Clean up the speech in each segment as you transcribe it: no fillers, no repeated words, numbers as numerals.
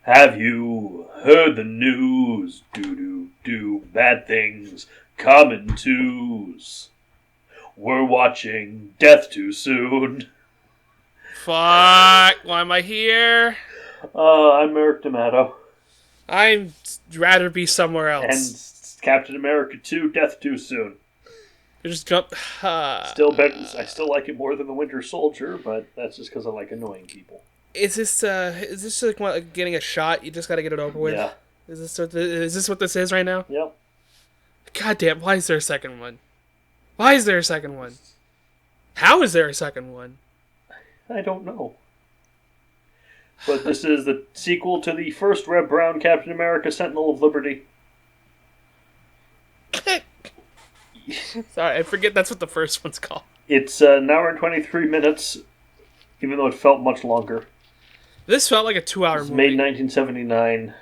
Have you heard the news? Do bad things come in twos. We're watching Death Too Soon. Fuck, why am I here? I'm Eric D'Amato. I'd rather be somewhere else. And Captain America 2, Death Too Soon. You just jump. I still like it more than the Winter Soldier, but that's just because I like annoying people. Is this like getting a shot? You just gotta get it over with? Yeah. Is this what this is right now? Yep. God damn, why is there a second one? Why is there a second one? How is there a second one? I don't know. But this is the sequel to the first Reb Brown Captain America Sentinel of Liberty. Sorry, I forget that's what the first one's called. It's an hour and 23 minutes, even though it felt much longer. This felt like a 2-hour movie. Made 1979.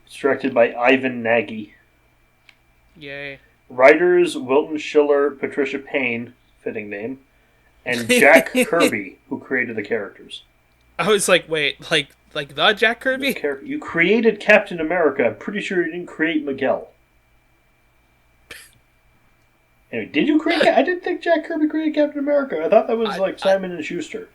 It's directed by Ivan Nagy. Yay. Writers Wilton Schiller, Patricia Payne, fitting name, and Jack Kirby, who created the characters. I was like, wait, like the Jack Kirby? You created Captain America. I'm pretty sure you didn't create Miguel. Anyway, did you create? I didn't think Jack Kirby created Captain America. I thought that was Simon and Schuster.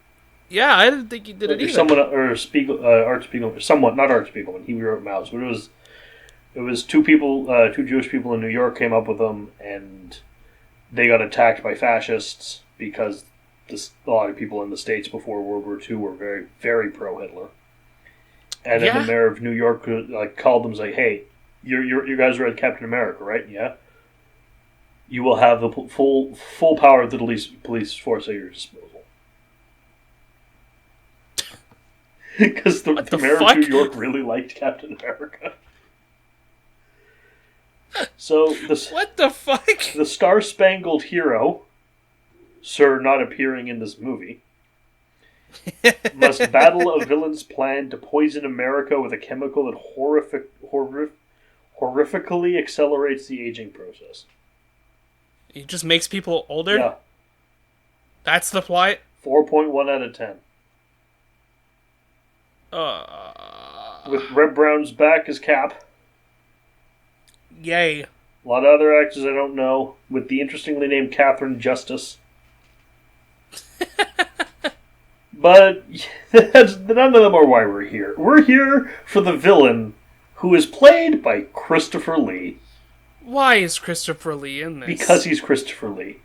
Yeah, I didn't think he did it either. Someone, or Spiegel, Art Spiegelman, someone, not Art Spiegelman. He wrote Mouse, but it was two people, two Jewish people in New York came up with them, and they got attacked by fascists because a lot of people in the States before World War II were very, very pro-Hitler. And then the mayor of New York called them and was like, "Hey, you guys read Captain America, right? Yeah. You will have the full power of the police force at your disposal." Because the mayor of New York really liked Captain America. So what the fuck? The Star-Spangled Hero, sir not appearing in this movie, must battle a villain's plan to poison America with a chemical that horrifically accelerates the aging process. It just makes people older? Yeah. That's the plot? 4.1 out of 10. With Reb Brown's back as Cap. Yay. A lot of other actors I don't know, with the interestingly named Catherine Justice. But none of them are why we're here. We're here for the villain, who is played by Christopher Lee. Why is Christopher Lee in this? Because he's Christopher Lee.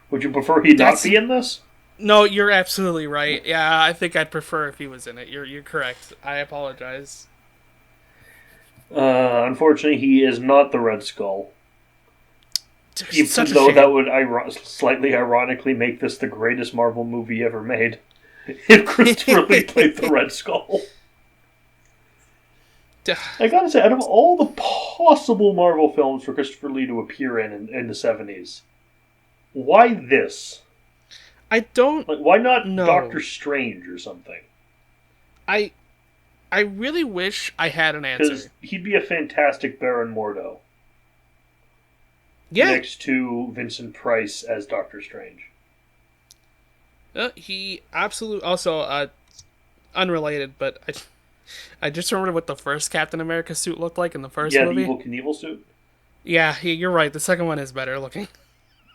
Would you prefer he not be in this? No, you're absolutely right. Yeah, I think I'd prefer if he was in it. You're correct. I apologize. Unfortunately, he is not the Red Skull. Even though that would slightly ironically make this the greatest Marvel movie ever made. If Christopher Lee played the Red Skull. I gotta say, out of all the possible Marvel films for Christopher Lee to appear in the 70s, why this? I don't... why not Doctor Strange or something? I really wish I had an answer. Because he'd be a fantastic Baron Mordo. Yeah. Next to Vincent Price as Doctor Strange. He absolutely... Also, unrelated, but I just remembered what the first Captain America suit looked like in the first movie. Yeah, the Evel Knievel suit. Yeah, you're right. The second one is better looking.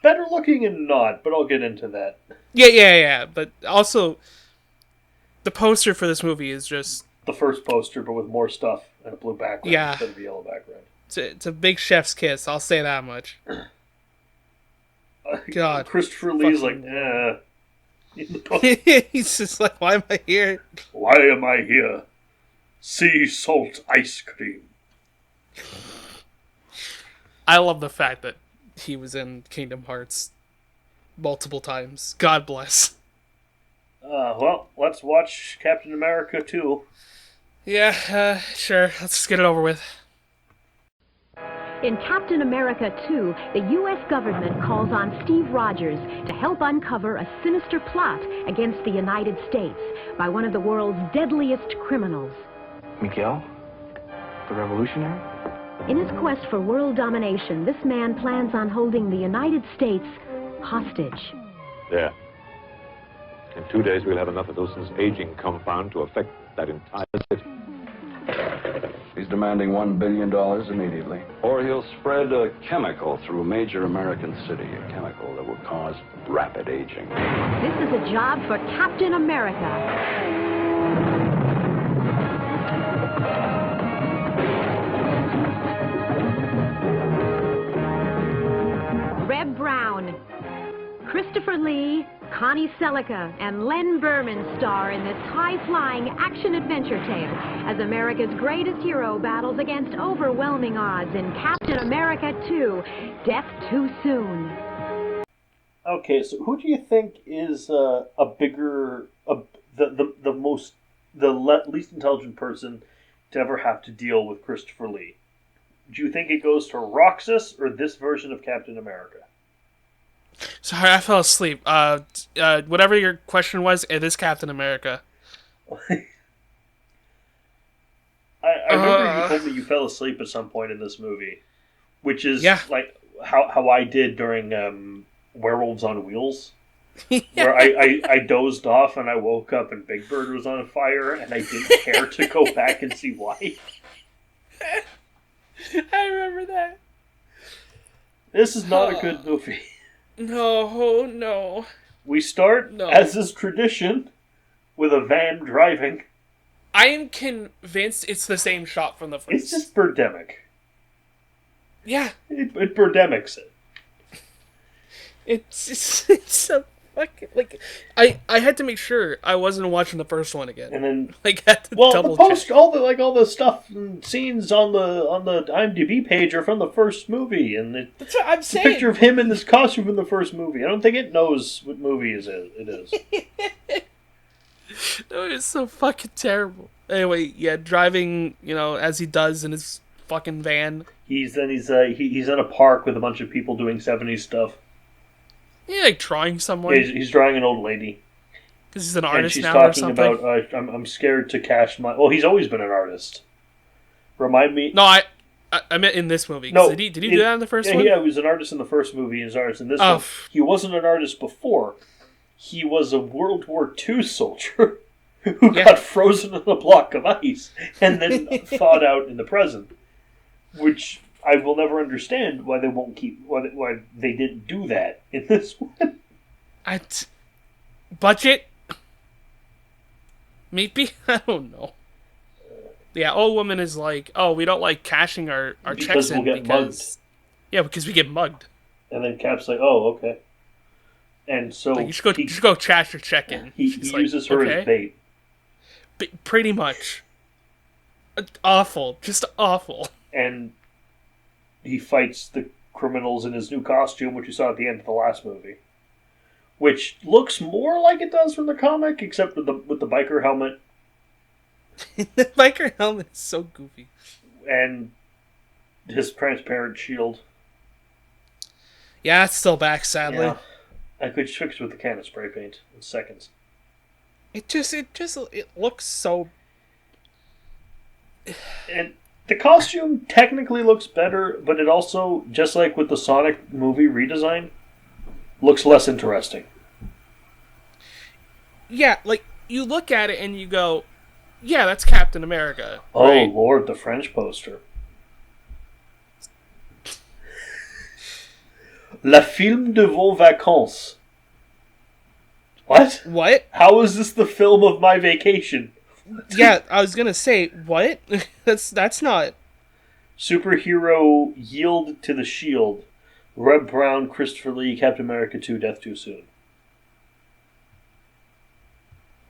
Better looking and not, but I'll get into that. Yeah. But also, the poster for this movie is just... The first poster, but with more stuff and a blue background instead of a yellow background. It's a big chef's kiss, I'll say that much. God. Christopher Lee's like, He's just like, why am I here? Why am I here? Sea salt ice cream. I love the fact that he was in Kingdom Hearts multiple times. God bless. Well, let's watch Captain America 2. Yeah, sure. Let's just get it over with. In Captain America 2, the U.S. government calls on Steve Rogers to help uncover a sinister plot against the United States by one of the world's deadliest criminals. Miguel? The revolutionary? In his quest for world domination, this man plans on holding the United States hostage. There. In 2 days, we'll have enough of Wilson's aging compound to affect that entire city. He's demanding $1 billion immediately. Or he'll spread a chemical through a major American city, a chemical that will cause rapid aging. This is a job for Captain America. Reb Brown, Christopher Lee, Connie Selica, and Len Berman star in this high-flying action-adventure tale as America's greatest hero battles against overwhelming odds in Captain America 2, Death Too Soon. Okay, so who do you think is the least intelligent person to ever have to deal with Christopher Lee? Do you think it goes to Roxas or this version of Captain America? Sorry, I fell asleep. Whatever your question was, it is Captain America. I remember you told me you fell asleep at some point in this movie, which is like how I did during Werewolves on Wheels, where I dozed off and I woke up and Big Bird was on fire and I didn't care to go back and see why. I remember that. This is not a good movie. No. We start, as is tradition, with a van driving. I am convinced it's the same shot from the first. It's just Birdemic. Yeah. It Birdemics it. It's so fucking, like, I had to make sure I wasn't watching the first one again. And then, like, had to double check. all the stuff and scenes on the IMDb page are from the first movie, and that's what I'm saying. A picture of him in this costume from the first movie. I don't think it knows what movie it is. No, it's so fucking terrible. Anyway, yeah, driving, as he does in his fucking van. He's in a park with a bunch of people doing 70s stuff. Yeah, like drawing someone. Yeah, he's drawing an old lady. Because he's an artist and now or she's something. talking about, I'm scared to cash my... Well, he's always been an artist. Remind me... No, I meant in this movie. No, did he do that in the first one? Yeah, he was an artist in the first movie, and he's an artist in this one. He wasn't an artist before. He was a World War II soldier who got frozen in a block of ice and then thawed out in the present. Which... I will never understand why they won't why they didn't do that in this one. Budget? Maybe? I don't know. Yeah, old woman is like, oh, we don't like cashing our checks in mugged. Yeah, because we get mugged. And then Cap's like, oh, okay. And so like, you should go cash your check in. He uses her as bait. Pretty much. Awful. Just awful. And he fights the criminals in his new costume, which you saw at the end of the last movie, which looks more like it does from the comic, except with the biker helmet. The biker helmet is so goofy, and his transparent shield. Yeah, it's still back, sadly. Yeah. I could fix it with a can of spray paint in seconds. It looks so. And the costume technically looks better, but it also, just like with the Sonic movie redesign, looks less interesting. Yeah, like, you look at it and you go, yeah, that's Captain America. Oh, right? Lord, the French poster. Le film de vos vacances. What? What? How is this the film of my vacation? Yeah, I was gonna say, what? That's not... Superhero yield to the shield. Reb Brown, Christopher Lee, Captain America 2, Death Too Soon.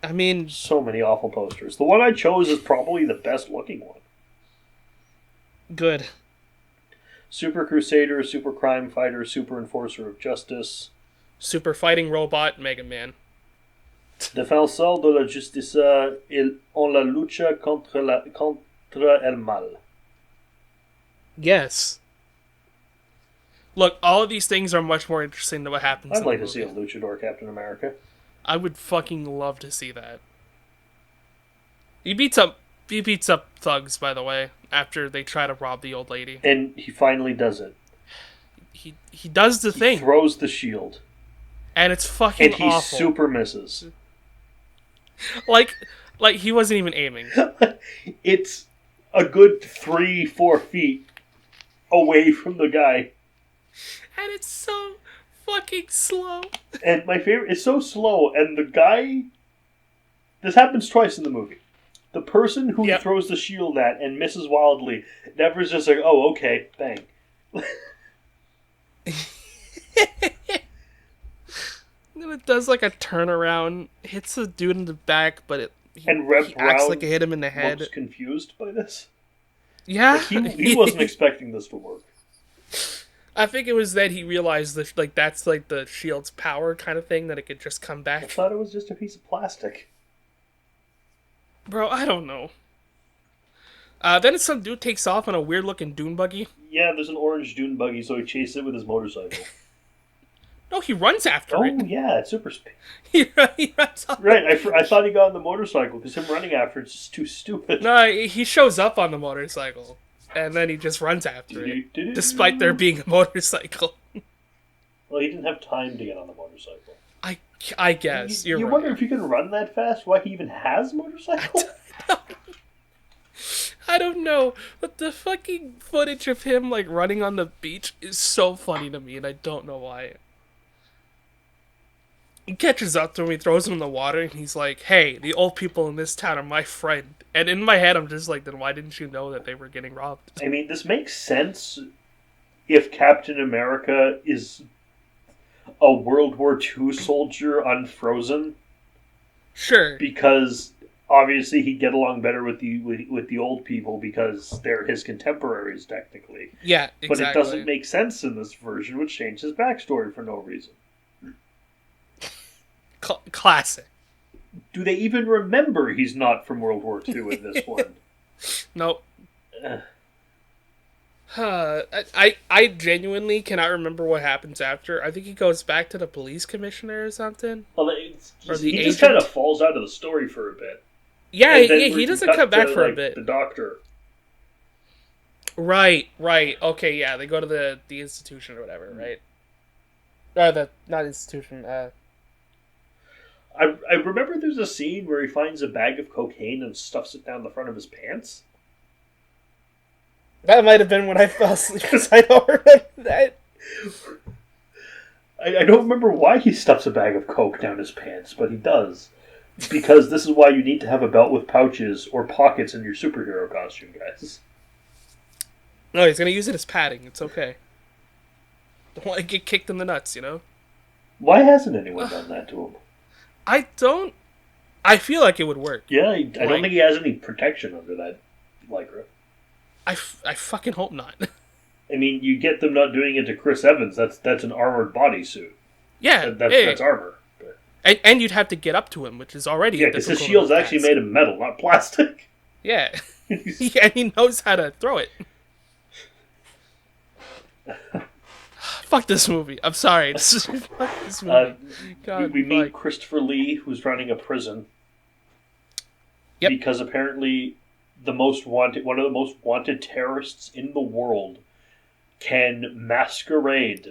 I mean... So many awful posters. The one I chose is probably the best looking one. Good. Super Crusader, Super Crime Fighter, Super Enforcer of Justice. Super Fighting Robot, Mega Man. Défenseur de la justice, en la lucha contre el mal. Yes. Look, all of these things are much more interesting than what happens I'd in like the to see movie. a luchador Captain America. I would fucking love to see that. He beats up thugs, by the way, after they try to rob the old lady. And he finally does it. He does the thing. He throws the shield. And it's fucking and he awful. super misses. Like he wasn't even aiming. It's a good 3-4 feet away from the guy. And it's so fucking slow. And my favorite, it's so slow, and the guy, this happens twice in the movie. The person who he throws the shield at and misses wildly, Never's just like, oh, okay, bang. And it does like a turnaround, hits the dude in the back, but and Reb he Brown acts like it hit him in the head. Looks confused by this. Yeah, like he wasn't expecting this to work. I think it was that he realized that that's like the shield's power kind of thing, that it could just come back. I thought it was just a piece of plastic. Bro, I don't know. Then some dude takes off on a weird looking dune buggy. Yeah, there's an orange dune buggy, so he chases it with his motorcycle. No, he runs after it. Oh, yeah, it's super speed. he runs off. Right, I thought he got on the motorcycle, because him running after it's just too stupid. No, he shows up on the motorcycle, and then he just runs after it, despite there being a motorcycle. Well, he didn't have time to get on the motorcycle. I guess, you're right. You wonder if you can run that fast, why he even has a motorcycle? I don't know, but the fucking footage of him, like, running on the beach is so funny to me, and I don't know why. He catches up to him, he throws him in the water, and he's like, hey, the old people in this town are my friend. And in my head, I'm just like, then why didn't you know that they were getting robbed? I mean, this makes sense if Captain America is a World War II soldier unfrozen. Sure. Because obviously he'd get along better with the old people because they're his contemporaries, technically. Yeah, exactly. But it doesn't make sense in this version, which changed his backstory for no reason. Classic. Do they even remember he's not from World War II in this one? Nope. I genuinely cannot remember what happens after. I think he goes back to the police commissioner or something. Well, he just kind of falls out of the story for a bit. Yeah, he doesn't come back for a bit. The doctor. Right. Okay, yeah, they go to the institution or whatever, right? Or not institution, I remember there's a scene where he finds a bag of cocaine and stuffs it down the front of his pants. That might have been when I fell asleep, because I don't remember that. I don't remember why he stuffs a bag of coke down his pants, but he does. Because this is why you need to have a belt with pouches or pockets in your superhero costume, guys. No, he's going to use it as padding. It's okay. Don't want to get kicked in the nuts, you know? Why hasn't anyone done that to him? I feel like it would work. Yeah, I don't think he has any protection under that lycra. I fucking hope not. I mean, you get them not doing it to Chris Evans. That's an armored bodysuit. Yeah, that's armor. But. And you'd have to get up to him, which is already because his shield's actually made of metal, not plastic. Yeah, and he knows how to throw it. Fuck this movie. I'm sorry. Fuck this movie. We meet Christopher Lee, who's running a prison. Yep. Because apparently one of the most wanted terrorists in the world can masquerade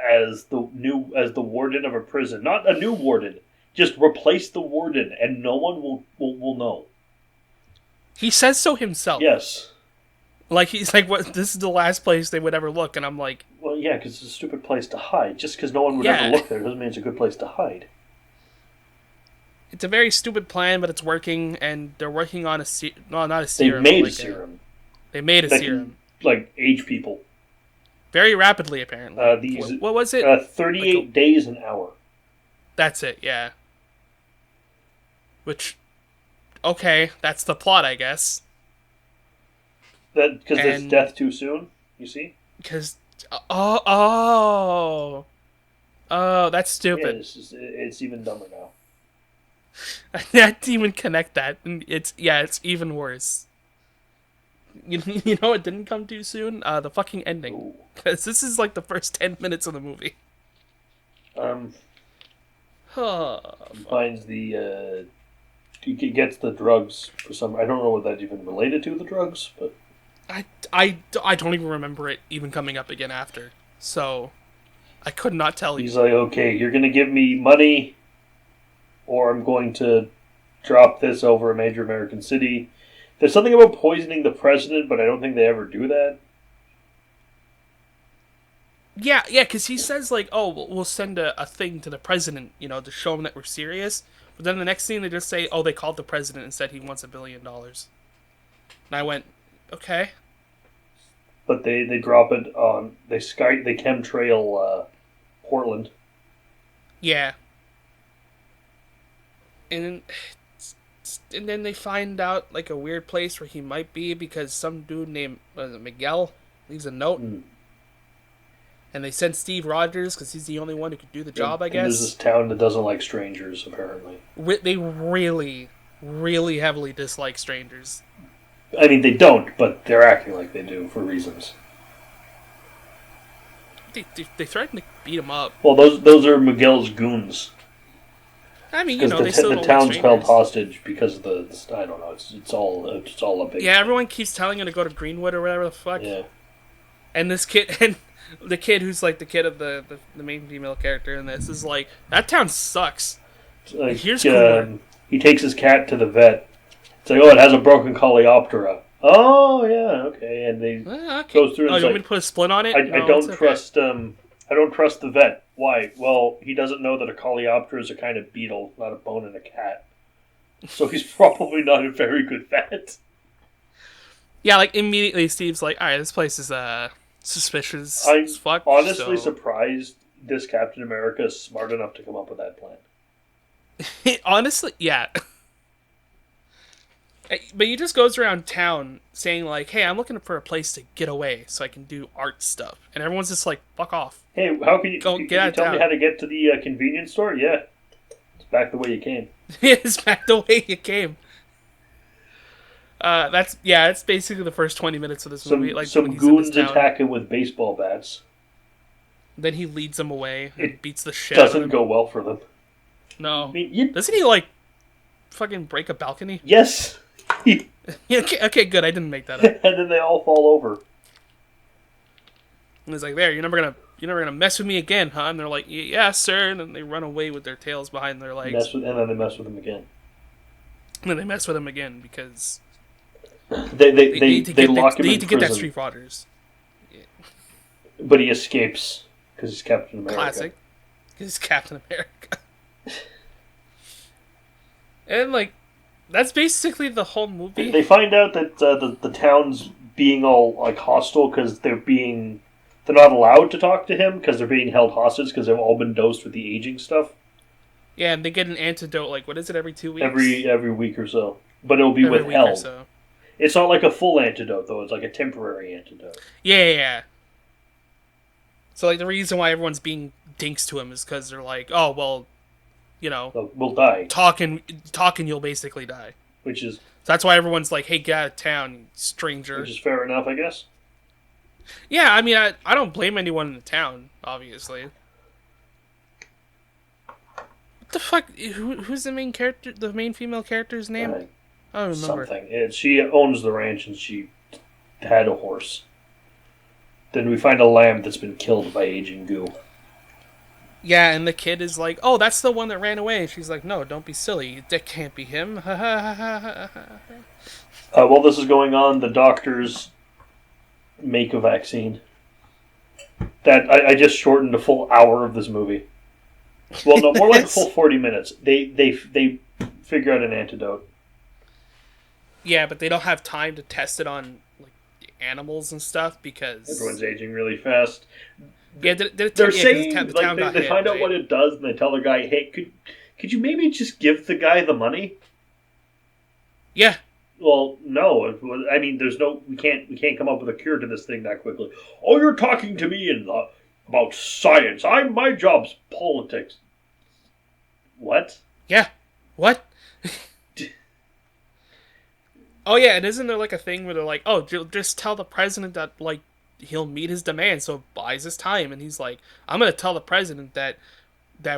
as the warden of a prison. Not a new warden. Just replace the warden and no one will know. He says so himself. Yes. Like, he's like, "What? This is the last place they would ever look," and I'm like... Well, yeah, because it's a stupid place to hide. Just because no one would ever look there doesn't mean it's a good place to hide. It's a very stupid plan, but it's working, and they're working on not a serum. They made a serum. They made a serum. Can, age people. Very rapidly, apparently. What was it? 38 days an hour. That's it, yeah. Which, okay, that's the plot, I guess. Because it's death too soon, you see? Because, oh, that's stupid. Yeah, it's even dumber now. I didn't even connect that. And it's even worse. You know it didn't come too soon? The fucking ending. Because this is like the first 10 minutes of the movie. Finds he gets the drugs for some... I don't know what that's even related to, the drugs, but... I don't even remember it even coming up again after. So, I could not tell you. He's like, okay, you're going to give me money, or I'm going to drop this over a major American city. There's something about poisoning the president, but I don't think they ever do that. Yeah, because he says, like, oh, we'll send a thing to the president, to show him that we're serious. But then the next thing they just say, oh, they called the president and said he wants $1 billion. And I went, okay. But they drop it on... They chemtrail Portland. Yeah. And then they find out, like, a weird place where he might be because some dude named Miguel leaves a note. And they send Steve Rogers because he's the only one who could do the job, I guess. There's this town that doesn't like strangers, apparently. They really, really heavily dislike strangers. I mean, they don't, but they're acting like they do for reasons. They threaten to beat him up. Well, those are Miguel's goons. I mean, they still don't the town's like held hostage because of the... I don't know. It's all a big... Yeah, everyone keeps telling him to go to Greenwood or whatever the fuck. Yeah. And this kid... And the kid who's like the kid of the main female character in this is like, that town sucks. Like, here's cooler. He takes his cat to the vet. It's like, oh, it has a broken coleoptera. Oh, yeah, okay. And they goes through. And you want me to put a splint on it? I don't trust. I don't trust the vet. Why? Well, he doesn't know that a coleoptera is a kind of beetle, not a bone in a cat. So he's probably not a very good vet. Yeah, like immediately Steve's like, all right, this place is suspicious as fuck. I'm honestly surprised this Captain America is smart enough to come up with that plan. Honestly, yeah. But he just goes around town saying like, hey, I'm looking for a place to get away so I can do art stuff. And everyone's just like, fuck off. Hey, how can you, tell me how to get to the convenience store? Yeah. It's back the way you came. It's back the way you came. It's basically the first 20 minutes of this movie. Like some goons attack him with baseball bats. Then he leads them away and beats the shit out of them. Doesn't go well for them. No. I mean, doesn't he, like, fucking break a balcony? Yes. Okay, good. I didn't make that up. And then they all fall over. And he's like, there, you're never gonna mess with me again, huh? And they're like, yeah, sir. And then they run away with their tails behind their legs. And then they mess with him again. And then they mess with him again because they lock him in prison. Get that Street Rogers. Yeah. But he escapes because he's Captain America. Classic. Because he's Captain America. And, like, that's basically the whole movie. They find out that the town's being all, like, hostile because they're not allowed to talk to him because they're being held hostage because they've all been dosed with the aging stuff. Yeah, and they get an antidote, like, what is it, every 2 weeks? Every week or so. But it'll be withheld. So. It's not like a full antidote, though. It's like a temporary antidote. Yeah. So, like, the reason why everyone's being dinks to him is because they're like, oh, well, we'll die. Talking, you'll basically die. So that's why everyone's like, hey, get out of town, you stranger. Which is fair enough, I guess. Yeah, I mean, I don't blame anyone in the town, obviously. What the fuck? Who's the main character? The main female character's name? I don't remember. Something. She owns the ranch and she had a horse. Then we find a lamb that's been killed by aging goo. Yeah, and the kid is like, oh, that's the one that ran away. And she's like, no, don't be silly. That can't be him. While this is going on, the doctors make a vaccine. That I just shortened a full hour of this movie. Well, no, more like a full 40 minutes. They figure out an antidote. Yeah, but they don't have time to test it on like animals and stuff because everyone's aging really fast. Yeah, they're saying they find out what it does, and they tell the guy, "Hey, could you maybe just give the guy the money?" Yeah. Well, no. I mean, we can't come up with a cure to this thing that quickly. Oh, you're talking to me about science. My job's politics. What? Yeah. What? Oh yeah, and isn't there like a thing where they're like, oh, just tell the president that like he'll meet his demands, so it buys his time, and he's like, I'm gonna tell the president that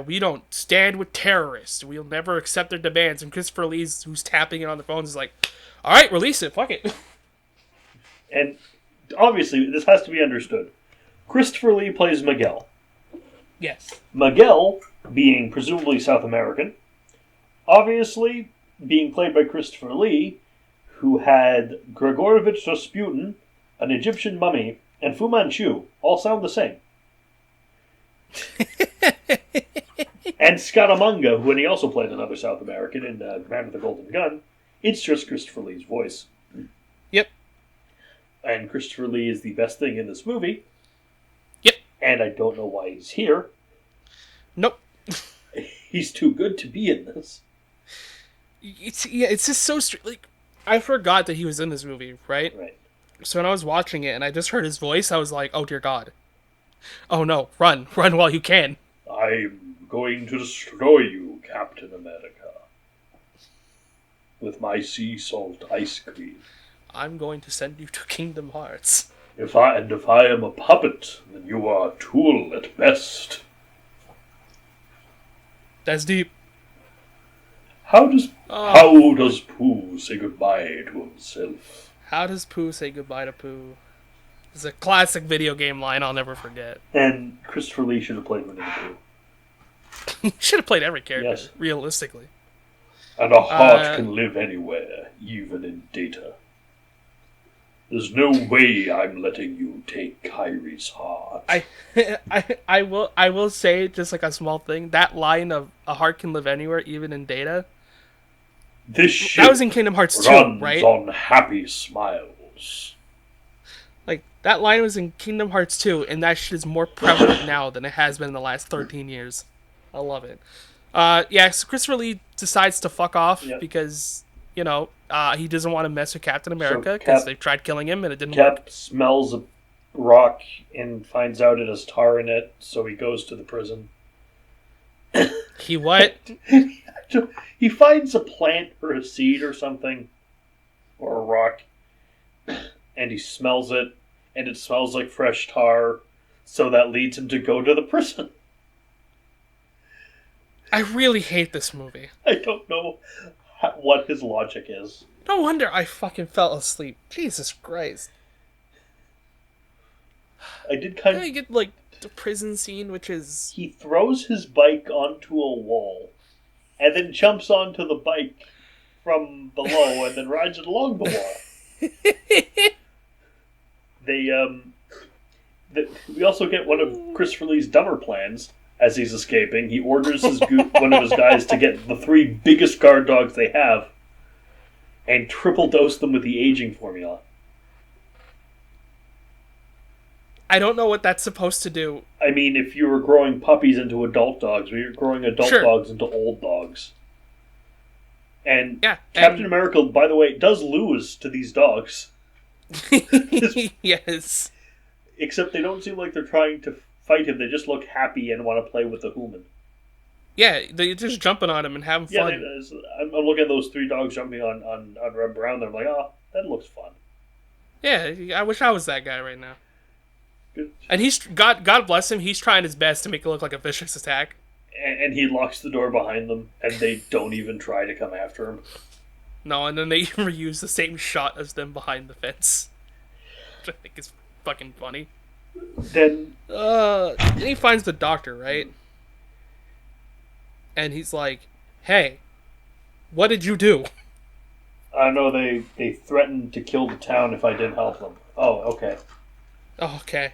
we don't stand with terrorists, we'll never accept their demands, and Christopher Lee's who's tapping it on the phone is like, all right, release it, fuck it. And obviously, this has to be understood. Christopher Lee plays Miguel. Yes. Miguel, being presumably South American, obviously being played by Christopher Lee, who had Grigorovich Rasputin, an Egyptian mummy, and Fu Manchu, all sound the same. And Scaramanga, when he also played another South American in Man with the Golden Gun, it's just Christopher Lee's voice. Yep. And Christopher Lee is the best thing in this movie. Yep. And I don't know why he's here. Nope. He's too good to be in this. It's just so like, I forgot that he was in this movie, right? Right. So when I was watching it and I just heard his voice, I was like, oh dear God. Oh no, run while you can. I'm going to destroy you, Captain America. With my sea salt ice cream. I'm going to send you to Kingdom Hearts. If I am a puppet, then you are a tool at best. That's deep. How does Pooh say goodbye to himself? How does Pooh say goodbye to Pooh? It's a classic video game line I'll never forget. And Christopher Lee should have played Winnie the Pooh. He should have played every character, Yes. realistically. And a heart can live anywhere, even in Data. There's no way I'm letting you take Kyrie's heart. I will say, just like a small thing, that line of a heart can live anywhere, even in Data. This ship That was in Kingdom Hearts 2, runs right? on happy smiles. Like, that line was in Kingdom Hearts 2, and that shit is more prevalent now than it has been in the last 13 years. I love it. So Christopher Lee decides to fuck off because, he doesn't want to mess with Captain America because they tried killing him and it didn't work. Cap smells a rock and finds out it has tar in it, so he goes to the prison. He what? He finds a plant or a seed or something, or a rock, and he smells it, and it smells like fresh tar, so that leads him to go to the prison. I really hate this movie. I don't know what his logic is. No wonder I fucking fell asleep. Jesus Christ. I did kind of... Then you get, like, the prison scene, which is... He throws his bike onto a wall, and then jumps onto the bike from below, and then rides it along the wall. We also get one of Christopher Lee's dumber plans. As he's escaping, he orders one of his guys to get the 3 biggest guard dogs they have and triple dose them with the aging formula. I don't know what that's supposed to do. I mean, if you were growing puppies into adult dogs, or you're growing adult dogs into old dogs. And Captain America, by the way, does lose to these dogs. Yes. Except they don't seem like they're trying to fight him. They just look happy and want to play with the human. Yeah, they're just jumping on him and having fun. I'm looking at those 3 dogs jumping on Reb Brown. I'm like, oh, that looks fun. Yeah, I wish I was that guy right now. Good. And he's God bless him. He's trying his best to make it look like a vicious attack. And he locks the door behind them, and they don't even try to come after him. No, and then they reuse the same shot as them behind the fence, which I think is fucking funny. Then he finds the doctor, right? And he's like, "Hey, what did you do?" I don't know. They threatened to kill the town if I didn't help them. Oh, okay. Oh, okay.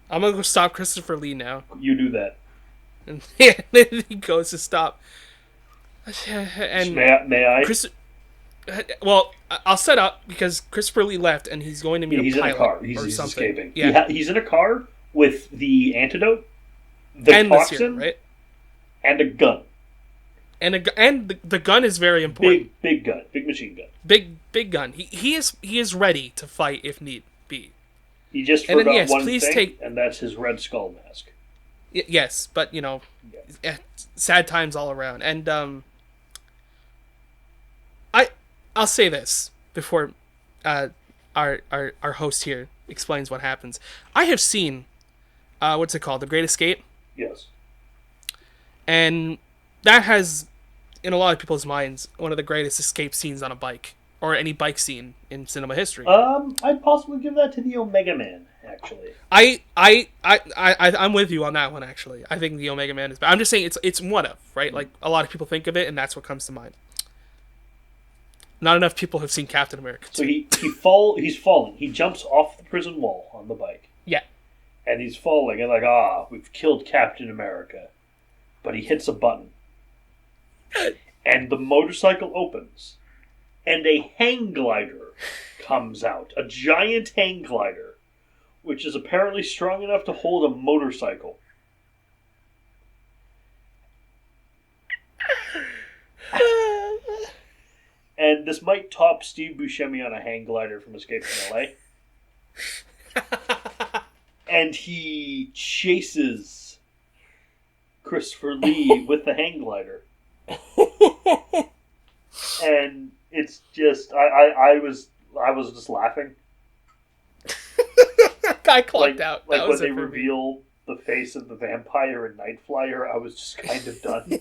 I'm gonna go stop Christopher Lee now. You do that. And then he goes to stop. And may I? Well, I'll set up because Christopher Lee left and he's going to meet a pilot. He's in a car. He's escaping. Yeah. He's in a car with the antidote, the toxin, right? And a gun. And the gun is very important. Big gun. Big machine gun. Big gun. He is ready to fight if need be. He just forgot one thing, and that's his Red Skull mask. Yes, but, sad times all around. And, I'll say this before our host here explains what happens. I have seen what's it called, The Great Escape, Yes. and that has, in a lot of people's minds, one of the greatest escape scenes on a bike or any bike scene in cinema history. I'd possibly give that to the Omega Man, actually. I'm with you on that one. Actually, I think the Omega Man is. But I'm just saying it's one of, right. Like a lot of people think of it, and that's what comes to mind. Not enough people have seen Captain America. So he's falling. He jumps off the prison wall on the bike. Yeah. And he's falling, and like, we've killed Captain America. But he hits a button. And the motorcycle opens. And a hang glider comes out. A giant hang glider. Which is apparently strong enough to hold a motorcycle. And this might top Steve Buscemi on a hang glider from Escape from L.A. And he chases Christopher Lee with the hang glider. And it's just, I was just laughing. I clocked out. Like when they reveal the face of the vampire in Night Flyer, I was just kind of done.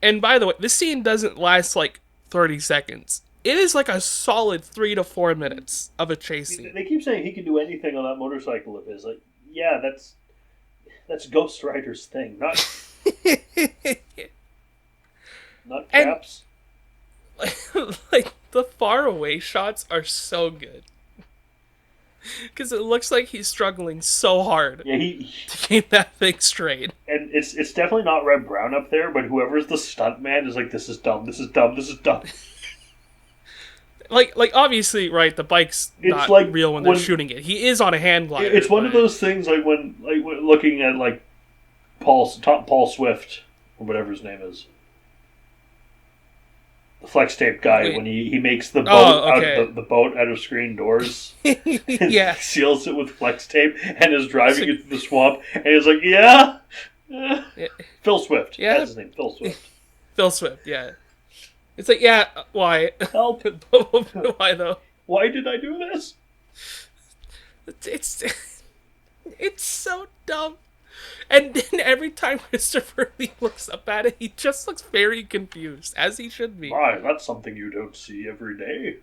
And by the way, this scene doesn't last like 30 seconds. It is like a solid 3 to 4 minutes of a chase scene. They keep saying he can do anything on that motorcycle of his. Like, yeah, that's Ghost Rider's thing, not Cap's. Like the far away shots are so good. Because it looks like he's struggling so hard to keep that thing straight. And it's definitely not Reb Brown up there, but whoever's the stunt man is like, this is dumb, this is dumb, this is dumb. Like obviously, right, the bike's not like real when they're shooting it. He is on a hand glider. It's one of those things like when looking at like Paul Swift, or whatever his name is. The flex tape guy. Wait. When he makes the boat the boat out of screen doors. Yeah. Seals it with flex tape and is driving it through the swamp, and he's like, yeah. Phil Swift. Yeah. That's his name, Phil Swift. Phil Swift, yeah. It's like, yeah, why? Help. Why though? Why did I do this? It's so dumb. And then every time Christopher Lee looks up at it, he just looks very confused, as he should be. Why, that's something you don't see every day.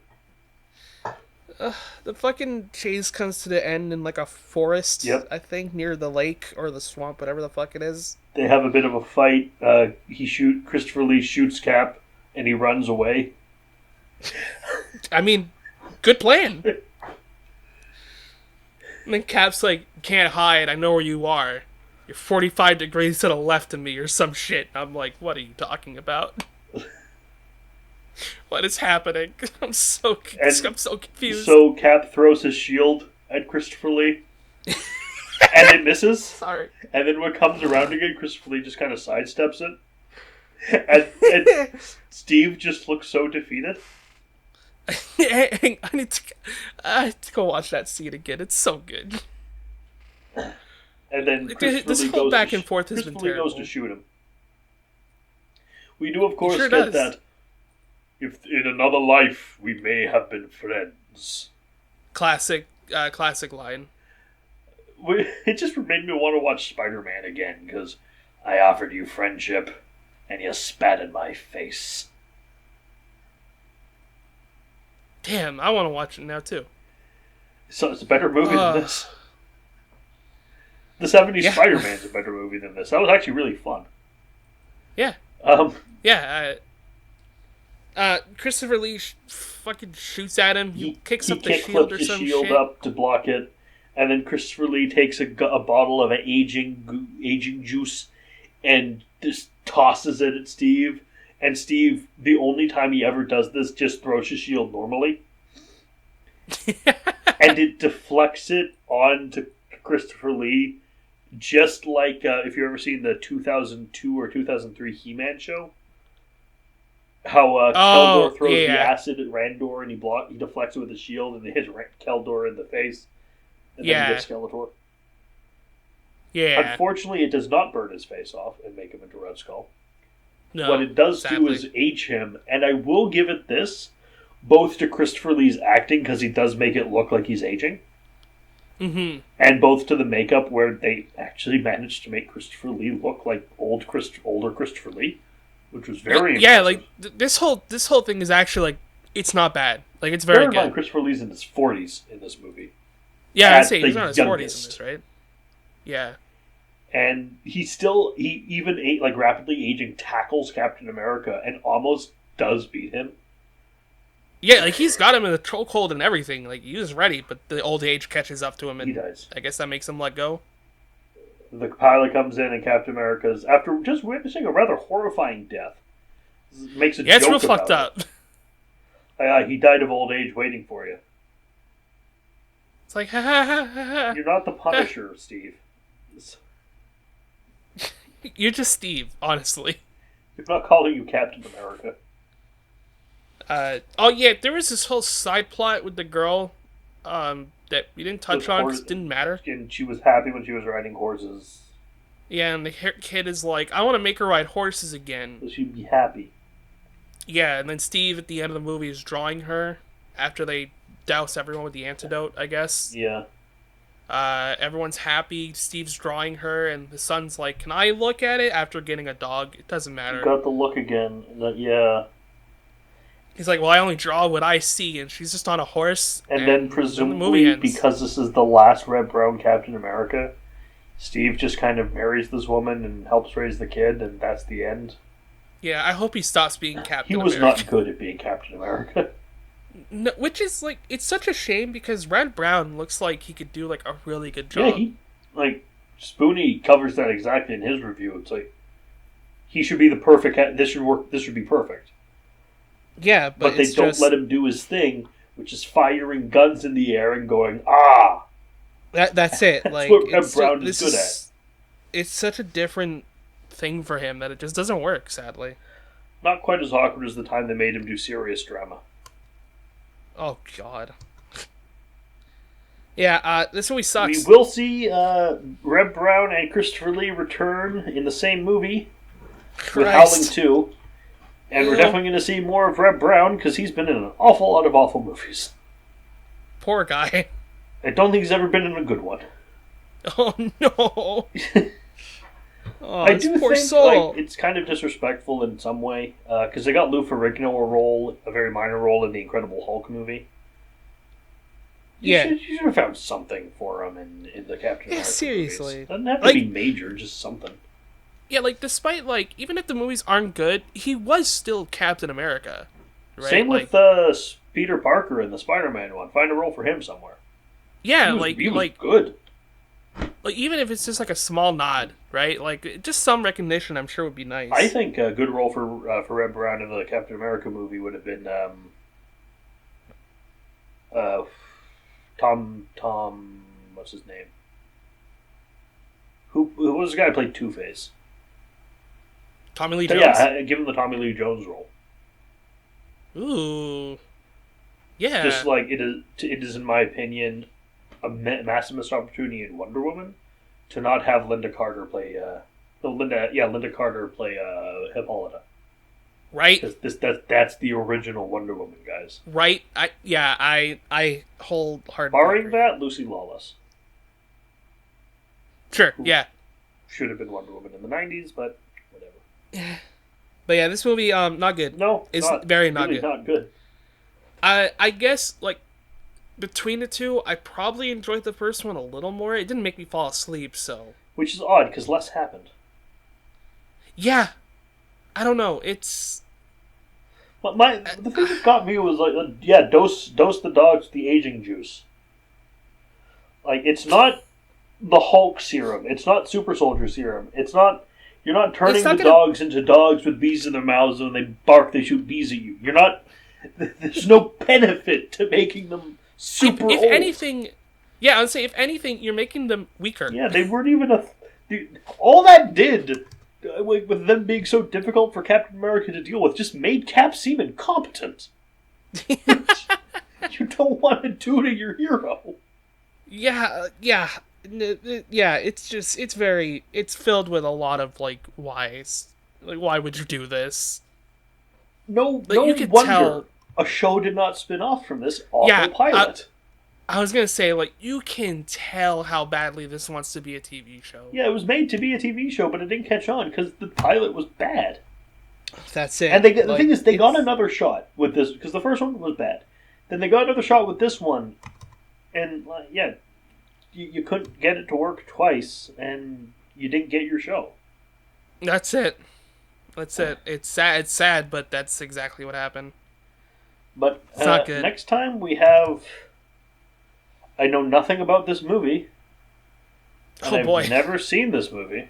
The fucking chase comes to the end in like a forest, I think, near the lake or the swamp, whatever the fuck it is. They have a bit of a fight. Christopher Lee shoots Cap, and he runs away. I mean, good plan. And then Cap's like, can't hide, I know where you are. You're 45 degrees to the left of me or some shit. I'm like, what are you talking about? What is happening? I'm so confused. So Cap throws his shield at Christopher Lee. And it misses. Sorry. And then when it comes around again, Christopher Lee just kind of sidesteps it. And Steve just looks so defeated. I need to go watch that scene again. It's so good. And then this whole back and forth has been terrible. Goes to shoot him. We do, of course, get that. If in another life we may have been friends. Classic line. It just made me want to watch Spider-Man again, because I offered you friendship, and you spat in my face. Damn, I want to watch it now, too. So it's a better movie than this. The 70s Spider-Man's a better movie than this. That was actually really fun. Yeah. Christopher Lee fucking shoots at him. He kicks up the shield or some shit. He kick-flips the shield up to block it. And then Christopher Lee takes a bottle of aging juice and just tosses it at Steve. And Steve, the only time he ever does this, just throws his shield normally. And it deflects it onto Christopher Lee. Just like if you've ever seen the 2002 or 2003 He-Man show, how Keldor throws the acid at Randor and he deflects it with his shield and it hits Keldor in the face, and then he gets Skeletor. Yeah. Unfortunately, it does not burn his face off and make him into Red Skull. No, what it does sadly. do is age him, and I will give it this, both to Christopher Lee's acting, because he does make it look like he's aging, Mm-hmm. and both to the makeup, where they actually managed to make Christopher Lee look like older Christopher Lee, which was very yeah. impressive. Like this whole thing is actually like it's not bad. Like it's very Bear in good. mind, Christopher Lee's in his 40s in this movie. Yeah, I at say the he's on his 40s in youngest. this, right? Yeah. And he even like rapidly aging tackles Captain America and almost does beat him. Yeah, like he's got him in the chokehold and everything. Like he was ready, but the old age catches up to him, and He dies. I guess that makes him let go. The pilot comes in, and Captain America's, after just witnessing a rather horrifying death, makes a Yeah, it's joke real fucked about up. it. He died of old age waiting for you. It's like ha ha ha ha ha. You're not the Punisher, Steve. You're just Steve, honestly. I'm not calling you Captain America. Oh yeah, there was this whole side plot with the girl, that we didn't touch With on horse- because it didn't matter. And she was happy when she was riding horses. Yeah, and the kid is like, I want to make her ride horses again. So she'd be happy. Yeah, and then Steve at the end of the movie is drawing her after they douse everyone with the antidote, I guess. Yeah. Everyone's happy. Steve's drawing her, and the son's like, "Can I look at it?" After getting a dog, it doesn't matter. Got the look again. Yeah. He's like, "Well, I only draw what I see," and she's just on a horse. And then the movie presumably, ends. because this is the last Reb Brown Captain America, Steve just kind of marries this woman and helps raise the kid, and that's the end. Yeah, I hope he stops being Captain He was America. not good at being Captain America. No, which is like, it's such a shame because Reb Brown looks like he could do like a really good Yeah, job. Spoony covers that exactly in his review. It's like he should be the perfect. This should work. This should be perfect. Yeah, But they it's don't just, let him do his thing, which is firing guns in the air and going ah. That's it. That's Like what Reb it's Brown this is good at. It's such a different thing for him that it just doesn't work. Sadly. Not quite as awkward as the time they made him do serious drama. Oh God. Yeah, this movie sucks. We will see Reb Brown and Christopher Lee return in the same movie with Howling Christ. 2. And we're Ew. definitely going to see more of Reb Brown because he's been in an awful lot of awful movies. Poor guy. I don't think he's ever been in a good one. Oh no. Oh, I this do poor think soul. it's kind of disrespectful in some way because they got Lou Ferrigno a very minor role in the Incredible Hulk movie. Yeah. You should have found something for him in the Captain America seriously. movies. Doesn't have to Like- be major, just something. Yeah, like despite like even if the movies aren't good, he was still Captain America. Right? Same like, with Peter Parker in the Spider-Man one. Find a role for him somewhere. yeah, He was like good. like even if it's just like a small nod, right? Like just some recognition, I'm sure would be nice. I think a good role for Reb Brown in the Captain America movie would have been Tom. What's his name? Who was the guy who played Two-Face? Tommy Lee So, Jones. yeah, give him the Tommy Lee Jones role. Ooh. Yeah. Just like it is, in my opinion, a massive missed opportunity in Wonder Woman to not have Linda Carter play. Linda Carter play Hippolyta. right. Because that's the original Wonder Woman, guys. Right. I wholeheartedly Barring agree. that, Lucy Lawless Sure. Yeah. should have been Wonder Woman in the '90s, but whatever. But yeah, this movie not good. No, It's very not really good. Not good. I guess like between the two, I probably enjoyed the first one a little more. It didn't make me fall asleep, so Which is odd because less happened. yeah. I don't know. It's But the thing that got me was like, dose the dogs with the aging juice. Like it's not the Hulk serum. It's not Super Soldier serum. It's not. You're not turning It's not the gonna- dogs into dogs with bees in their mouths, and when they bark, they shoot bees at you. You're not. There's no benefit to making them super if old. anything, yeah, I'd say if anything, you're making them weaker. Yeah, they weren't even all that did, with them being so difficult for Captain America to deal with, just made Cap seem incompetent. You don't want to do to your hero. Yeah. It's filled with a lot of like whys. Like, why would you do this? No, Like, no you could wonder tell- a show did not spin off from this awful Yeah, pilot. I was gonna say, like, you can tell how badly this wants to be a TV show. Yeah, it was made to be a TV show, but it didn't catch on because the pilot was bad. That's it. And the Like, thing is, they got it's- another shot with this because the first one was bad. Then they got another shot with this one, and yeah, you couldn't get it to work twice, and you didn't get your show. That's it. That's it. It's sad. It's sad, but that's exactly what happened. But It's not good. next time we have. I know nothing about this movie. And Oh boy! I've never seen this movie.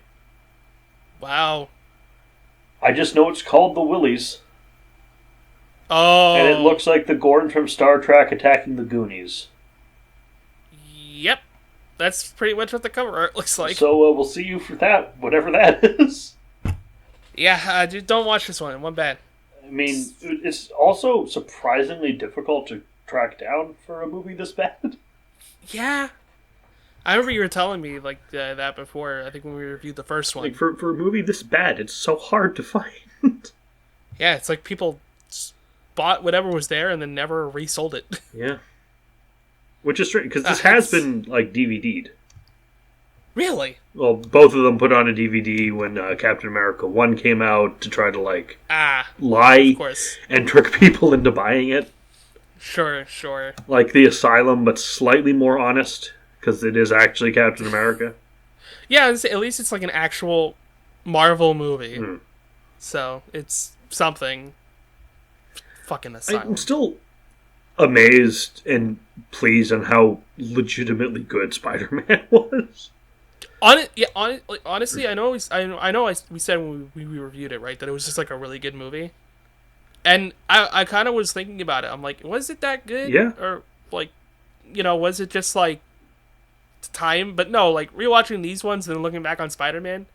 Wow. I just know it's called The Willies, Oh. and it looks like the Gorn from Star Trek attacking the Goonies. Yep. That's pretty much what the cover art looks like. So we'll see you for that, whatever that is. Yeah. Just don't watch this one. One bad. I mean, it's also surprisingly difficult to track down for a movie this bad. Yeah. I remember you were telling me like that before. I think when we reviewed the first one. Like for a movie this bad, it's so hard to find. Yeah, it's like people bought whatever was there and then never resold it. Yeah, which is strange because this it's- has been like DVD'd. Really? Well, both of them put on a DVD when Captain America 1 came out to try to like lie Of course. and trick people into buying it. Sure. Like The Asylum, but slightly more honest because it is actually Captain America. Yeah, at least it's like an actual Marvel movie. Mm. So it's something. Fucking Asylum. I'm still amazed and pleased on how legitimately good Spider-Man was. Honestly, I know we said when we reviewed it, right, that it was just like a really good movie. And I kind of was thinking about it. I'm like, was it that good? Yeah. Or like, was it just like time? But no, like rewatching these ones and then looking back on Spider-Man.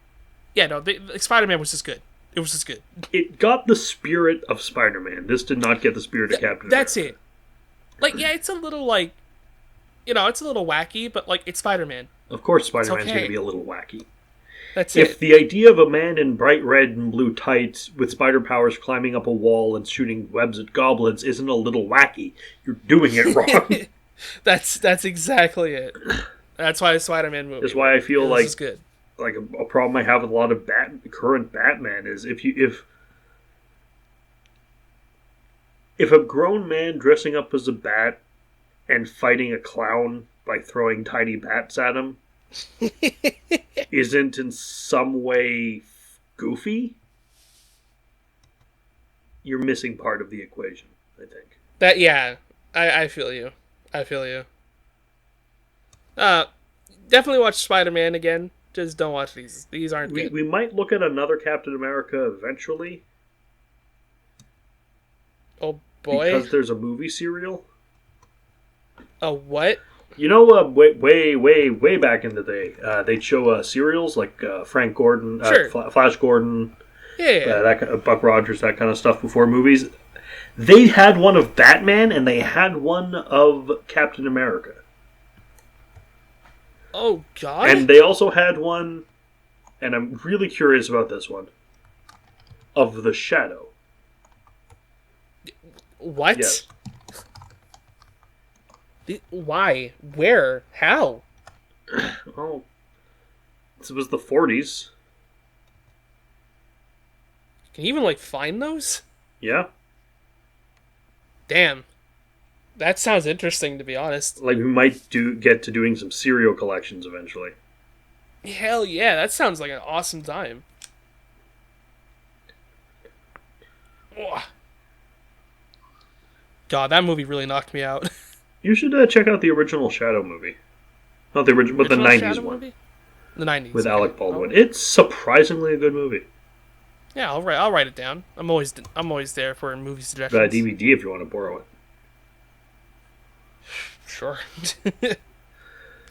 Yeah, no, Spider-Man was just good. It was just good. It got the spirit of Spider-Man. This did not get the spirit of Captain That's America. it. Like, yeah, it's a little like, it's a little wacky, but like it's Spider-Man. Of course, Spider-Man's okay. going to be a little wacky. That's If it. the idea of a man in bright red and blue tights with spider powers climbing up a wall and shooting webs at goblins isn't a little wacky, you're doing it wrong. That's exactly it. That's why the Spider-Man movie. That's why I feel this like is good. like a problem I have with a lot of current Batman is if a grown man dressing up as a bat and fighting a clown by throwing tiny bats at him isn't in some way goofy, you're missing part of the equation, I think. That I feel you. Definitely watch Spider-Man again. Just don't watch these. These aren't good. We might look at another Captain America eventually. Oh boy. Because there's a movie serial. A what? You know, way back in the day, they'd show serials like Frank Gordon, Sure. Flash Gordon, Yeah. that kind of, Buck Rogers, that kind of stuff before movies. They had one of Batman and they had one of Captain America. Oh God. And they also had one, and I'm really curious about this one, of the Shadow. What? Yes. Why? Where? How? Oh, this was the 40s. Can you even like find those? Yeah. Damn. That sounds interesting, to be honest. Like, we might get to doing some serial collections eventually. Hell yeah, that sounds like an awesome time. Ugh. God, that movie really knocked me out. You should check out the original Shadow movie. Not the original, but the Original 90s Shadow one. movie? The 90s. With okay. Alec Baldwin. Oh. It's surprisingly a good movie. Yeah, I'll write it down. I'm always there for movie suggestions. DVD if you want to borrow it. Sure.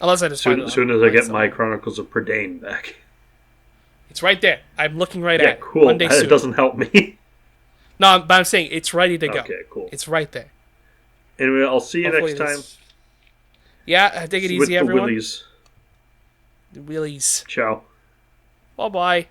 Unless I just find it As soon as I online get somewhere. my Chronicles of Prydain back. It's right there. I'm looking right Yeah, at it. cool. One day That soon. doesn't help me. No, but I'm saying it's ready to go. Okay, cool. It's right there. Anyway, I'll see you Hopefully next time. this- Yeah, take it with easy, the everyone. Willies. The Willies. Ciao. Bye-bye.